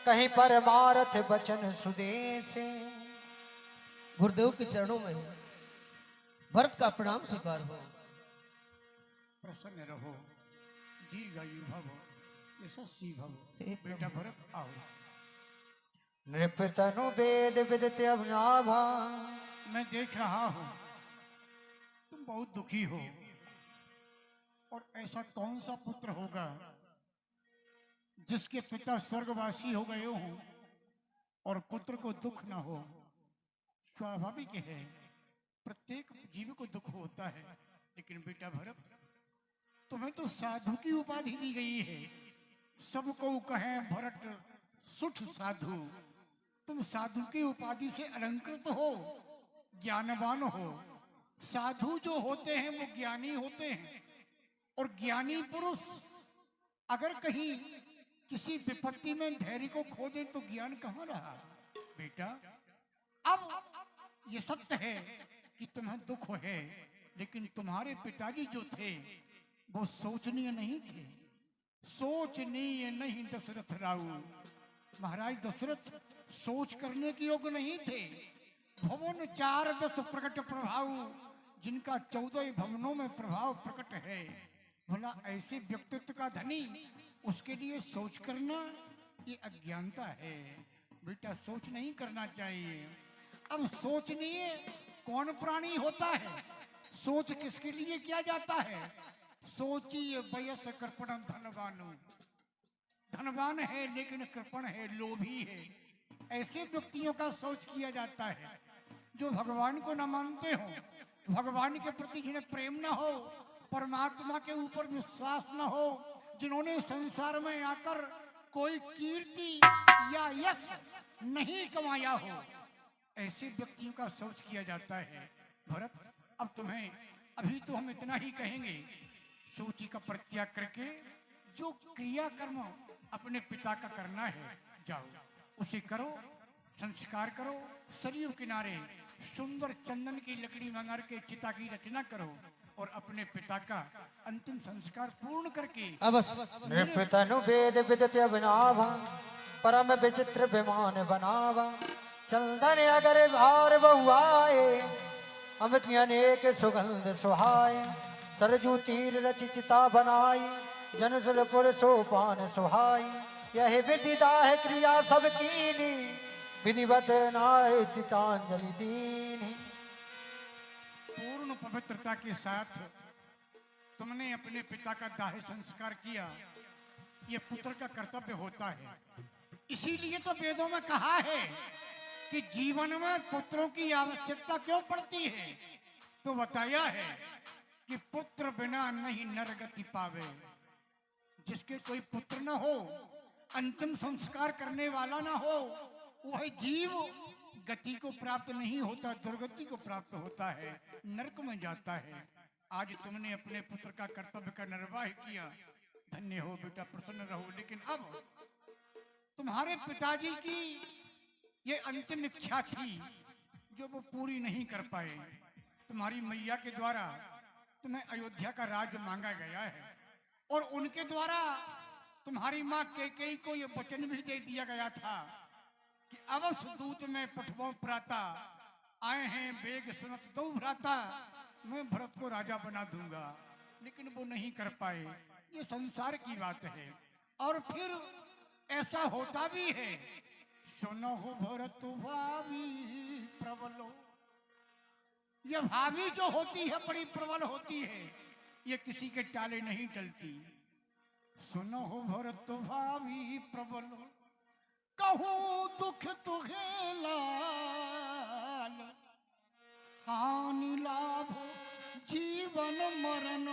कहीं पर मारथ बचन सुदेश। गुरुदेव के चरणों में भरत का प्रणाम स्वीकार हो। प्रसन्न रहो, दीर्घायु भव, यशस्वी भव। बेटा भरत आओ। नृप तनु वेद विदित अभिनाभा। मैं देख रहा हूं तुम बहुत दुखी हो, और ऐसा कौन सा पुत्र होगा जिसके पिता स्वर्गवासी हो गए हों और पुत्र को दुख ना हो। स्वाभाविक है, प्रत्येक जीव को दुख होता है, लेकिन बेटा भरत तुम्हें तो साधु की उपाधि दी गई है। सबको कहें भरत सुठ साधु। तुम साधु की उपाधि से अलंकृत हो, ज्ञानवान हो। साधु जो होते हैं वो ज्ञानी होते हैं, और ज्ञानी पुरुष अगर कहीं किसी विपत्ति में धैर्य को खो दे तो ज्ञान कहाँ रहा। बेटा अब ये सत्य है कि तुम्हें दुख है, लेकिन तुम्हारे पिताजी जो थे वो सोचनीय नहीं थे। सोचनीय नहीं दशरथ राऊ। महाराज दशरथ सोच करने के योग्य नहीं थे। भवन 4 दस प्रकट प्रभाव, जिनका 14 भवनों में प्रभाव प्रकट है। भला ऐसे व्यक्तित्व का धनी, उसके लिए सोच करना ये अज्ञानता है। बेटा सोच नहीं करना चाहिए। अब सोचनीय कौन प्राणी होता है? सोच किसके लिए किया जाता है? सोचिए वयस कृपण धनवानु। धनवान है लेकिन कृपण है, लोभी है। ऐसे व्यक्तियों का सोच किया जाता है जो भगवान को न मानते हो, भगवान के प्रति जिन्हें प्रेम न हो, परमात्मा के ऊपर विश्वास न हो, जिन्होंने संसार में आकर कोई कीर्ति या यश नहीं कमाया हो, ऐसे व्यक्तियों का सोच किया जाता है। भरत अब तुम्हें अभी तो हम इतना ही कहेंगे, सोची का परित्याग करके जो क्रियाकर्म अपने पिता का करना है जाओ उसे करो, संस्कार करो। सरयू किनारे सुंदर चंदन की लकड़ी मंगा के चिता की रचना करो और अपने पिता का अंतिम संस्कार पूर्ण करके नृप तनु वेद विदित अभिनाभा। परम विचित्र विमान बनावा। चंदन अगर भार बहुआए, अमृत अनेक सुगंध सुहाए। सरजू तीर रचिता बनाई, जनसुरपुर सोपान सुहाई। यह विदिता है क्रिया सब कीनी, विधिवत नाय तितांजलि दीनी। पूर्ण पवित्रता के साथ तुमने अपने पिता का दाह संस्कार किया। यह पुत्र का कर्तव्य होता है। इसीलिए तो वेदों में कहा है कि जीवन में पुत्रों की आवश्यकता क्यों पड़ती है। तो बताया है कि पुत्र बिना नहीं नरगति पावे। जिसके कोई पुत्र न हो, अंतिम संस्कार करने वाला ना हो, वह जीव गति को प्राप्त नहीं होता, दुर्गति को प्राप्त होता है, नरक में जाता है। आज तुमने अपने पुत्र का कर्तव्य का निर्वाह किया, धन्य हो बेटा, प्रसन्न रहो। लेकिन अब तुम्हारे पिताजी की ये अंतिम इच्छा थी जो वो पूरी नहीं कर पाए। तुम्हारी मैया के द्वारा तुम्हें अयोध्या का राज्य मांगा गया है, और उनके द्वारा तुम्हारी माँ कैकेयी को यह वचन भी दे दिया गया था कि अवश्य दूत में पठवों प्राता, आए हैं बेग सुनत दो भ्राता, मैं भरत को राजा बना दूंगा। लेकिन वो नहीं कर पाए, ये संसार की बात है। और फिर ऐसा होता भी है, सुनो हो भरत भावी प्रबलो। ये भावी जो होती है बड़ी प्रबल होती है, ये किसी के टाले नहीं टलती। सुनो हो भरत भावी प्रबल, कहूं दुख तुहे लाल। हानि लाभ जीवन मरण,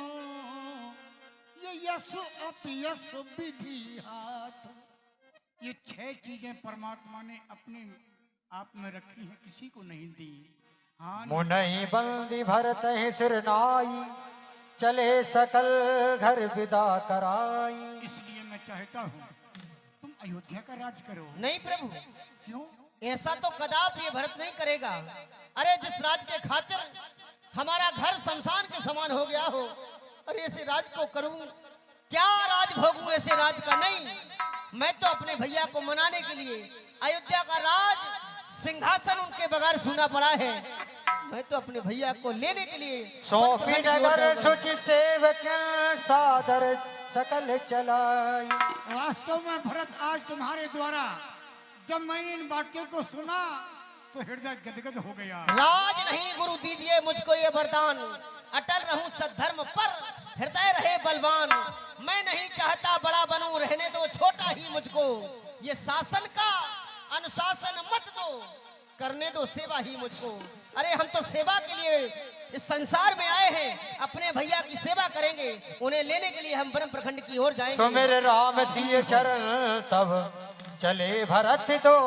ये यश अपयश विधि हाथ। ये 6 चीजें परमात्मा ने अपने आप में रखी हैं, किसी को नहीं दी। मुनहि बंदी भरत है सिरनाई, चले सकल घर विदा कराई। इसलिए मैं चाहता हूँ तुम अयोध्या का राज करो। नहीं प्रभु, क्यों? ऐसा तो कदापि ये भरत नहीं करेगा। अरे जिस राज के खातिर हमारा घर शमशान के समान हो गया हो, अरे ऐसे राज को करूं क्या? राज भोगूं ऐसे राज का नहीं। मैं तो अपने भैया को मनाने के लिए अयोध्या का राज सिंहासन उनके बगैर सुना पड़ा है। मैं तो अपने भैया को लेने के लिए सौंपी नगर सुचि सेवक सादर सकल चलाई। वास्तव में भरत आज तुम्हारे द्वारा जब मैंने इन वाक्यों को सुना तो हृदय गदगद हो गया। राज नहीं गुरु दीजिए मुझको ये वरदान, अटल रहूं सद्धर्म पर हृदय रहे बलवान। मैं नहीं चाहता बड़ा बनूं, रहने दो छोटा ही मुझको। ये शासन का अनुशासन मत दो, करने दो सेवा ही मुझको। अरे हम तो सेवा के लिए इस संसार में आए हैं, अपने भैया की सेवा करेंगे। उन्हें लेने के लिए हम ब्रह्म प्रखंड की ओर जाएंगे। सुमिर राम सिय चरण तब चले भरत दो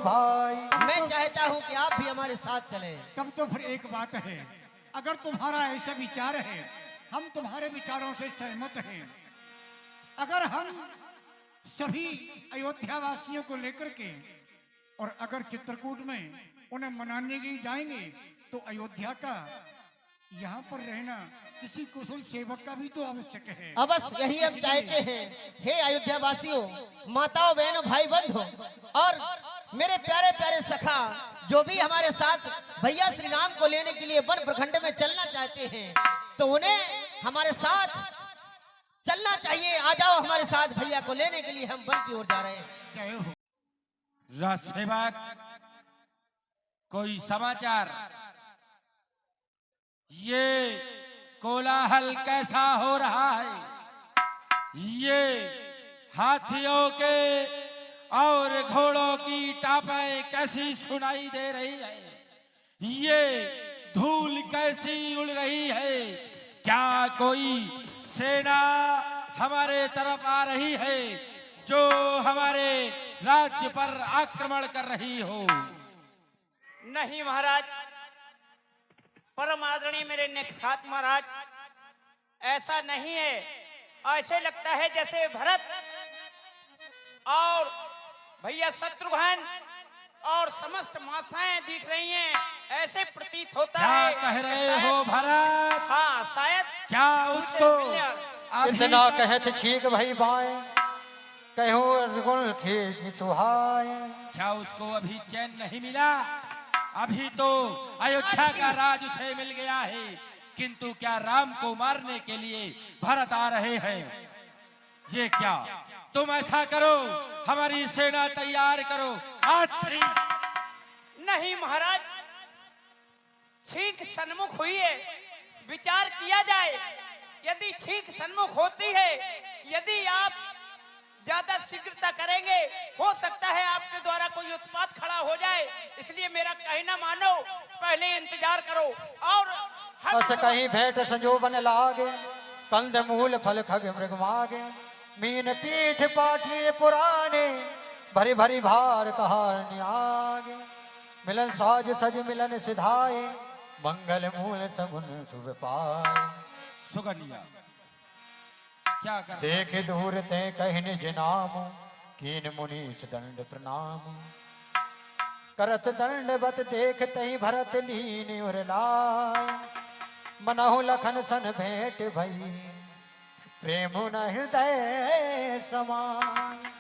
भाई। मैं चाहता हूं कि आप भी हमारे साथ चलें। तब तो फिर एक बात है, अगर तुम्हारा ऐसा विचार है, हम तुम्हारे विचारों से सहमत हैं। अगर हम सभी अयोध्या वासियों को लेकर के और अगर चित्रकूट में उन्हें मनाने के लिए जाएंगे तो अयोध्या का यहाँ पर रहना किसी कुशल सेवक का भी तो आवश्यक है। अब बस यही हम चाहते हैं। हे अयोध्या वासियों, माताओं बहनों भाई बंधु और मेरे प्यारे प्यारे सखा, जो भी हमारे साथ भैया श्री राम को लेने के लिए वन प्रखंड में चलना चाहते हैं तो उन्हें हमारे साथ चलना चाहिए। आ जाओ हमारे साथ, भैया को लेने के लिए हम वन की ओर जा रहे हैं। जय हो। सेवक, कोई समाचार? ये कोलाहल कैसा हो रहा है? ये हाथियों के और घोड़ों की टापें कैसी सुनाई दे रही है? ये धूल कैसी उड़ रही है? क्या कोई सेना हमारे तरफ आ रही है जो हमारे राज्य पर आक्रमण कर रही हो? नहीं महाराज, परम आदरणीय मेरे निखात महाराज, ऐसा नहीं है। ऐसे लगता है जैसे भरत और भैया शत्रुघ्न और समस्त माताएं दिख रही हैं, ऐसे प्रतीत होता है। क्या कह रहे हो भरत? हाँ, शायद क्या उसको इतना कहत छीक भई बाएं, कहूँ रसगुल खींच सुहाए। क्या उसको अभी चैन नहीं मिला? अभी तो अयोध्या का राज उसे मिल गया है, किंतु क्या राम को मारने के लिए भरत आ रहे हैं? ये क्या? तुम ऐसा करो, हमारी सेना तैयार करो आज से। नहीं महाराज, छींक सन्मुख हुई है, विचार किया जाए। यदि छींक सन्मुख होती है, यदि आप ज्यादा शीघ्रता करेंगे, हो सकता है आपके द्वारा कोई उत्पात खड़ा हो जाए। इसलिए मेरा कहना मानो, पहले इंतजार करो। और अस कहीं भेंट संजोबन लागे, कंद मूल फल खग मृग मागे। मीन पीठ पाठी पुराने, भरी भरी भार कहार आगे। मिलन साज सज मिलन सिधाए, मंगल मूल सगुन शुभ पाए। सुगनिया क्या कर? देख दूर ते कहि निज नाम, कीन मुनीस दंड प्रणाम। करत दंडवत देख तहि भरत लीन उर लाय। मनहु लखन सन भेंट भई, प्रेम न हृदय समाय।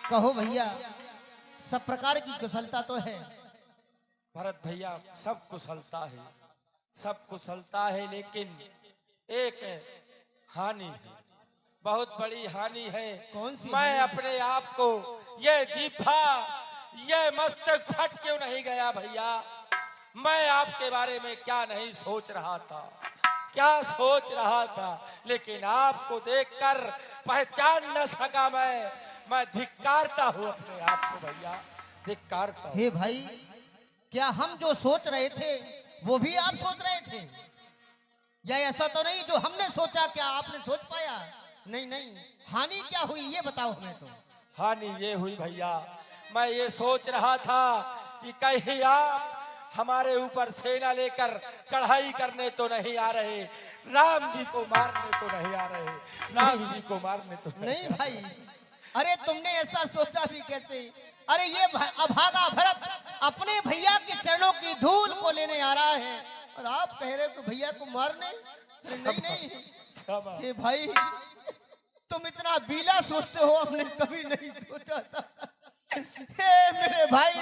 कहो भैया, सब प्रकार की कुशलता तो है। भरत भैया, सब कुशलता है, सब कुशलता है, लेकिन एक हानि है, बहुत बड़ी हानि है। कौन सी? मैं अपने आप को ये जीभा, ये मस्तक फट क्यों नहीं गया भैया? मैं आपके बारे में क्या नहीं सोच रहा था, क्या सोच रहा था, लेकिन आपको देखकर पहचान न सका। मैं धिक्कारता हूँ अपने आप को भैया, धिक्कारता हूँ। हे भाई, क्या हम जो सोच रहे थे वो भी आप सोच रहे थे? या ऐसा तो नहीं जो हमने सोचा क्या आपने सोच पाया? नहीं नहीं, हानि क्या हुई ये बताओ हमें तो। हानि ये हुई भैया, मैं ये सोच रहा था कि कहीं आप हमारे ऊपर सेना लेकर चढ़ाई करने तो नहीं आ रहे, राम जी को मारने तो नहीं आ रहे, राम जी को मारने तो नहीं भाई, अरे तुमने ऐसा सोचा भी कैसे? अरे ये अभागा भरत अपने भैया के चरणों की धूल को लेने आ रहा है और आप कह रहे हो कि भैया को मारने? अरे नहीं नहीं, ये भाई तुम इतना बीला सोचते हो, हमने कभी नहीं सोचा था। हे मेरे भाई,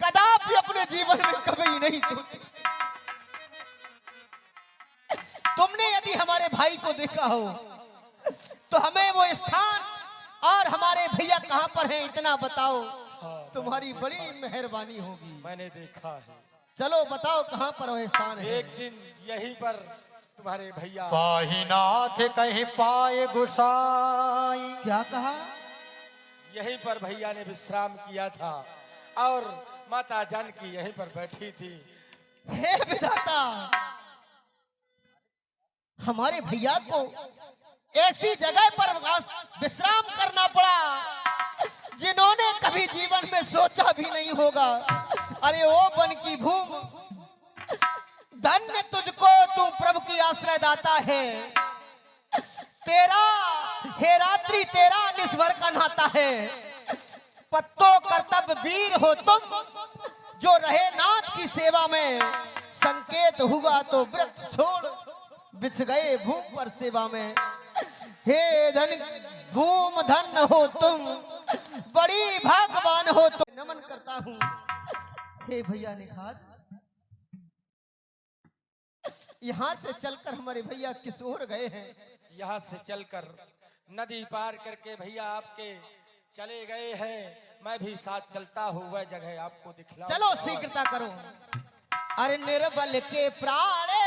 कदापि अपने जीवन में कभी नहीं सोचा। तुमने यदि हमारे भाई को देखा हो तो हमें वो स्थान और हमारे भैया कहाँ पर हैं इतना बताओ। तुम्हारी बड़ी मेहरबानी होगी। मैंने देखा है। चलो बताओ कहाँ पर वो स्थान है। एक दिन यहीं पर तुम्हारे भैया पाही नाथ कहीं पाए गुसाई। क्या कहा? यहीं पर भैया ने विश्राम किया था और माता जानकी यहीं पर बैठी थी। हे विधाता, हमारे भैया को ऐसी जगह पर विश्राम करना पड़ा जिन्होंने कभी जीवन में सोचा भी नहीं होगा। अरे ओ वन की भूम, धन्य तुझको, तू प्रभु की आश्रय दाता है। तेरा हे रात्रि तेरा निस्वर का नाता है। पत्तों कर्तव्य वीर हो तुम, जो रहे नाथ की सेवा में। संकेत हुआ तो व्रत छोड़, बिछ गए भूम पर सेवा में। हे धन भूम धन हो तुम, बड़ी भाग्यवान हो तुम। नमन करता हूँ। हे भैया निखात, यहाँ से चलकर हमारे भैया किस ओर गए हैं? यहाँ से चलकर नदी पार करके भैया आपके चले गए हैं। मैं भी साथ चलता हूँ, वह जगह आपको दिखला। चलो शीघ्रता करो। अरे निर्बल के प्राणे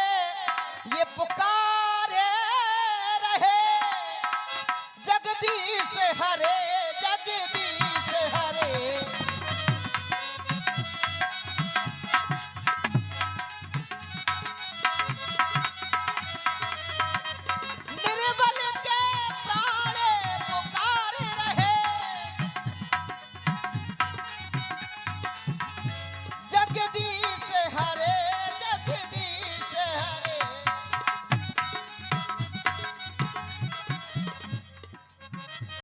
ये पुकार